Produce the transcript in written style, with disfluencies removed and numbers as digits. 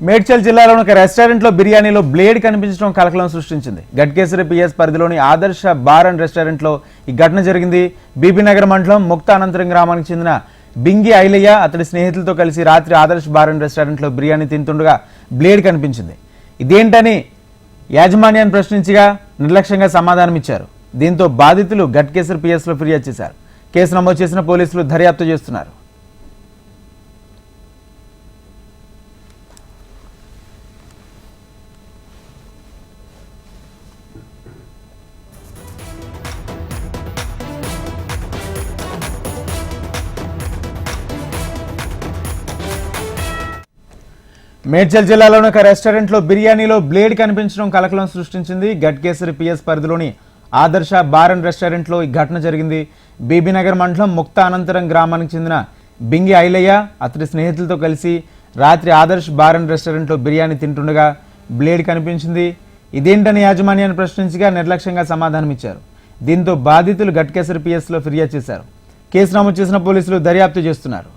మేడ్చల్ జిల్లాలోని ఒక రెస్టారెంట్లో బిర్యానీలో బ్లేడ్ కనిపించడం కలకలం సృష్టించింది. గట్కేసరి పిఎస్ పరిధిలోని ఆదర్శ బార్ అండ్ రెస్టారెంట్లో ఈ ఘటన జరిగింది. బీబీనగర్ మండలం ముక్త అనంతరం గ్రామానికి చెందిన బింగి ఐలయ్య అతడి స్నేహితులతో కలిసి రాత్రి ఆదర్శ బార్ అండ్ రెస్టారెంట్లో బిర్యానీ తింటుండగా బ్లేడ్ కనిపించింది. ఇదేంటని యాజమాన్యాన్ని ప్రశ్నించగా నిర్లక్ష్యంగా సమాధానం ఇచ్చారు. దీంతో బాధితులు గట్కేసరి పిఎస్లో ఫిర్యాదు చేశారు. కేసు నమోదు చేసిన పోలీసులు దర్యాప్తు చేస్తున్నారు. మేడ్చల్ జిల్లాలోని ఒక రెస్టారెంట్లో బిర్యానీలో బ్లేడ్ కనిపించడం కలకలం సృష్టించింది. గట్కేసరి పిఎస్ పరిధిలోని ఆదర్శ బార్ అండ్ రెస్టారెంట్లో ఈ ఘటన జరిగింది. బీబీనగర్ మండలం ముక్త అనంతరం గ్రామానికి చెందిన బింగి ఐలయ్య అతడి స్నేహితులతో కలిసి రాత్రి ఆదర్శ బార్ అండ్ రెస్టారెంట్లో బిర్యానీ తింటుండగా బ్లేడ్ కనిపించింది. ఇదేంటని యాజమాన్యాన్ని ప్రశ్నించగా నిర్లక్ష్యంగా సమాధానం ఇచ్చారు. దీంతో బాధితులు గట్కేసరి పిఎస్లో ఫిర్యాదు చేశారు. కేసు నమోదు చేసిన పోలీసులు దర్యాప్తు చేస్తున్నారు.